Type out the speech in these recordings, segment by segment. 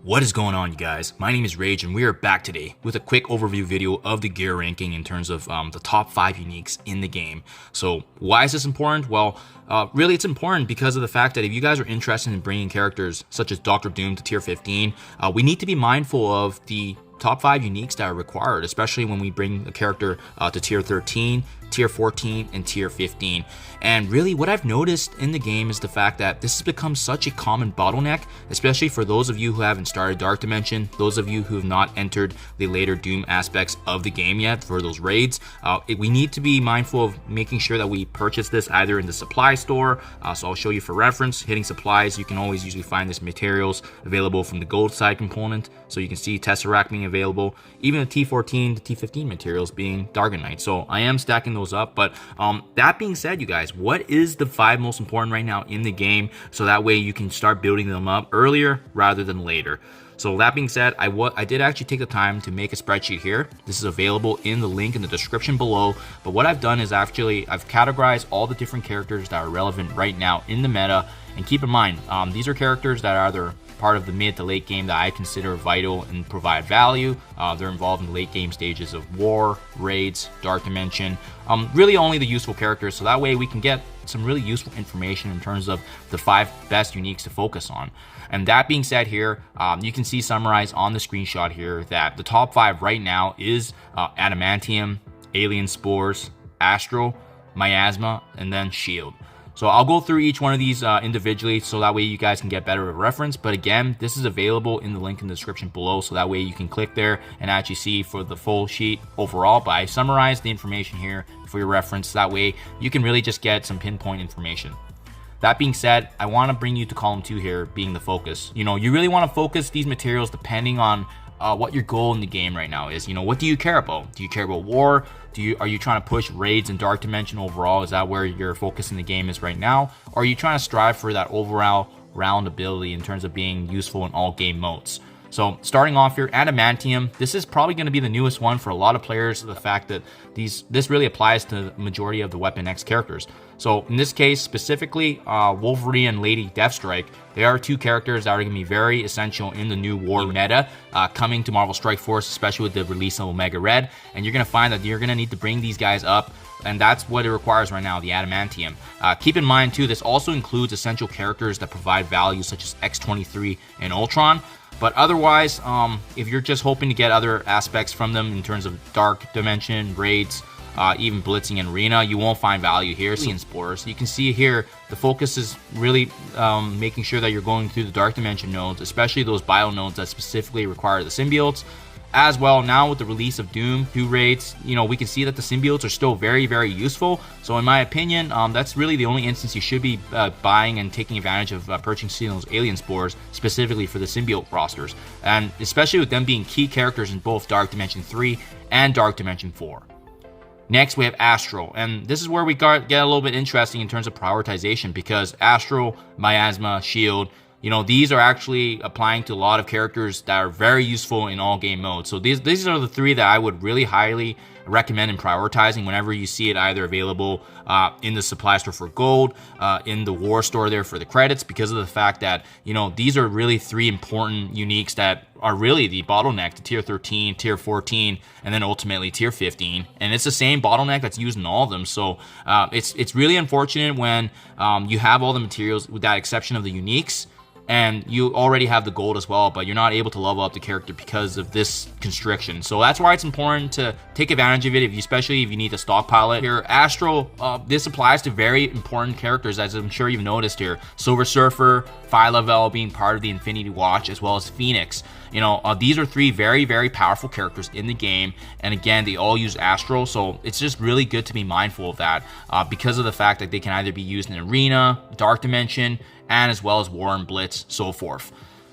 What is going on, you guys? My name is Rage and we are back today with a quick overview video of the gear ranking in terms of the top 5 uniques in the game. So why is this important? Well, really it's important because of the fact that if you guys are interested in bringing characters such as Dr. Doom to tier 15, we need to be mindful of the top 5 uniques that are required, especially when we bring a character to tier 13, tier 14, and tier 15. And really what I've noticed in the game is the fact that this has become such a common bottleneck, especially for those of you who haven't started Dark Dimension, those of you who have not entered the later Doom aspects of the game yet for those raids. We need to be mindful of making sure that we purchase this either in the supply store, so I'll show you for reference. Hitting supplies, you can always usually find this materials available from the gold side component, so you can see Tesseract being available, even the T14 to T15 materials being Dargonite. So I am stacking those up, but that being said, you guys, what is the 5 most important right now in the game, so that way you can start building them up earlier rather than later. So that being said, I did actually take the time to make a spreadsheet here. This is available in the link in the description below. But what I've done is actually I've categorized all the different characters that are relevant right now in the meta. And keep in mind, these are characters that are either part of the mid to late game that I consider vital and provide value. They're involved in the late game stages of war, raids, Dark Dimension, really only the useful characters, so that way we can get some really useful information in terms of the 5 best uniques to focus on. And that being said here, you can see summarized on the screenshot here that the top 5 right now is Adamantium, Alien Spores, Astral, Miasma, and then Shield. So I'll go through each one of these individually, so that way you guys can get better of a reference. But again, this is available in the link in the description below, so that way you can click there and actually see for the full sheet overall. But I summarized the information here for your reference, so that way you can really just get some pinpoint information. That being said, I want to bring you to column 2 here, being the focus. You know, you really want to focus these materials depending on what your goal in the game right now is. You know, what do you care about? Do you care about war? Are you trying to push raids and Dark Dimension overall? Is that where your focus in the game is right now? Or are you trying to strive for that overall round ability in terms of being useful in all game modes? So starting off here, Adamantium, this is probably going to be the newest one for a lot of players. The fact that this really applies to the majority of the Weapon X characters. So in this case specifically, Wolverine and Lady Deathstrike, they are 2 characters that are going to be very essential in the new war meta coming to Marvel Strike Force, especially with the release of Omega Red. And you're going to find that you're going to need to bring these guys up, and that's what it requires right now, the Adamantium. Keep in mind too, this also includes essential characters that provide value such as X-23 and Ultron. But otherwise, if you're just hoping to get other aspects from them in terms of Dark Dimension, raids, even blitzing and arena, you won't find value here. Seeing spores, you can see here the focus is really making sure that you're going through the Dark Dimension nodes, especially those bio nodes that specifically require the symbiotes. As well, now with the release of Doom 2 raids, you know, we can see that the symbiotes are still very, very useful. So in my opinion, that's really the only instance you should be buying and taking advantage of purchasing those alien spores, specifically for the symbiote rosters. And especially with them being key characters in both Dark Dimension 3 and Dark Dimension 4. Next, we have Astral, and this is where we get a little bit interesting in terms of prioritization, because Astral, Miasma, Shield, you know, these are actually applying to a lot of characters that are very useful in all game modes. So these are the 3 that I would really highly recommend in prioritizing whenever you see it either available in the supply store for gold, in the war store there for the credits, because of the fact that, you know, these are really 3 important uniques that are really the bottleneck to tier 13, tier 14, and then ultimately tier 15. And it's the same bottleneck that's used in all of them. So it's really unfortunate when you have all the materials with that exception of the uniques, and you already have the gold as well, but you're not able to level up the character because of this constriction. So that's why it's important to take advantage of it, especially if you need to stockpile it. Here, Astral, this applies to very important characters, as I'm sure you've noticed here. Silver Surfer, Phyla-Vell being part of the Infinity Watch, as well as Phoenix. You know, these are 3 very, very powerful characters in the game, and again, they all use Astral, so it's just really good to be mindful of that because of the fact that they can either be used in Arena, Dark Dimension, and as well as War and Blitz, so forth.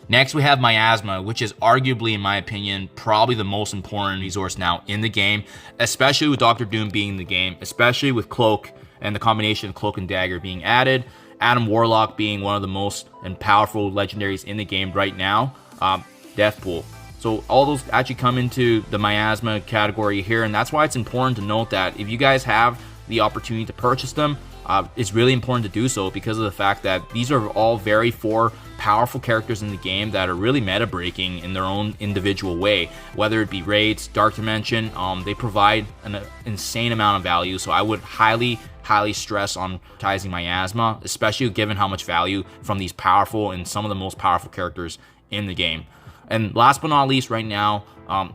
Next, we have Miasma, which is arguably, in my opinion, probably the most important resource now in the game, especially with Dr. Doom being in the game, especially with Cloak and the combination of Cloak and Dagger being added, Adam Warlock being one of the most and powerful legendaries in the game right now, Deathpool. So all those actually come into the Miasma category here, and that's why it's important to note that if you guys have the opportunity to purchase them, it's really important to do so because of the fact that these are all very powerful characters in the game that are really meta breaking in their own individual way. Whether it be raids, Dark Dimension, they provide an insane amount of value. So I would highly stress on prioritizing Miasma, especially given how much value from these powerful and some of the most powerful characters in the game. And last but not least, right now,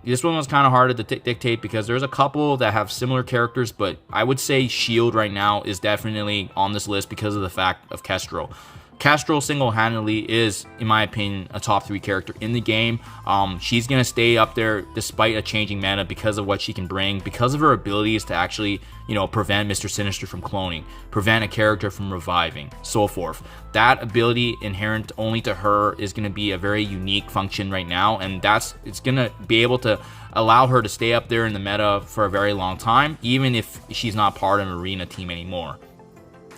this one was kind of hard to dictate because there's a couple that have similar characters, but I would say Shield right now is definitely on this list because of the fact of Kestrel. Kestrel single-handedly is, in my opinion, a top 3 character in the game. She's going to stay up there despite a changing meta because of what she can bring, because of her abilities to actually, prevent Mr. Sinister from cloning, prevent a character from reviving, so forth. That ability inherent only to her is going to be a very unique function right now, and it's going to be able to allow her to stay up there in the meta for a very long time, even if she's not part of an arena team anymore.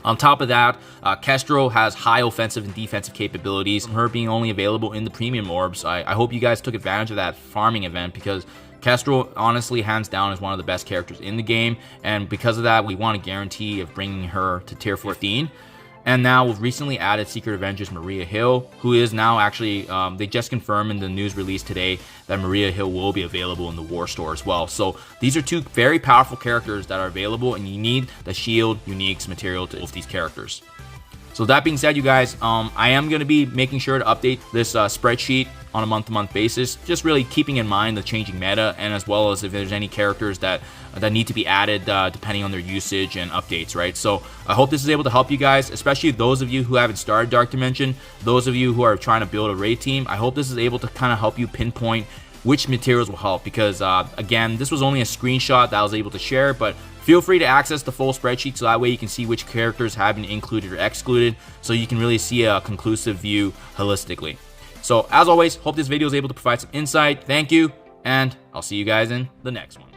On top of that, Kestrel has high offensive and defensive capabilities, and her being only available in the premium orbs. I hope you guys took advantage of that farming event because Kestrel, honestly, hands down, is one of the best characters in the game, and because of that, we want a guarantee of bringing her to tier 14. And now we've recently added Secret Avengers Maria Hill, who is now actually, they just confirmed in the news release today that Maria Hill will be available in the War Store as well. So these are 2 very powerful characters that are available, and you need the Shield Uniques material to both these characters. So that being said, you guys, I am going to be making sure to update this spreadsheet on a month-to-month basis, just really keeping in mind the changing meta, and as well as if there's any characters that need to be added depending on their usage and updates, right? So I hope this is able to help you guys, especially those of you who haven't started Dark Dimension, those of you who are trying to build a raid team. I hope this is able to kind of help you pinpoint which materials will help because, again, this was only a screenshot that I was able to share, but feel free to access the full spreadsheet so that way you can see which characters have been included or excluded so you can really see a conclusive view holistically. So as always, hope this video is able to provide some insight. Thank you, and I'll see you guys in the next one.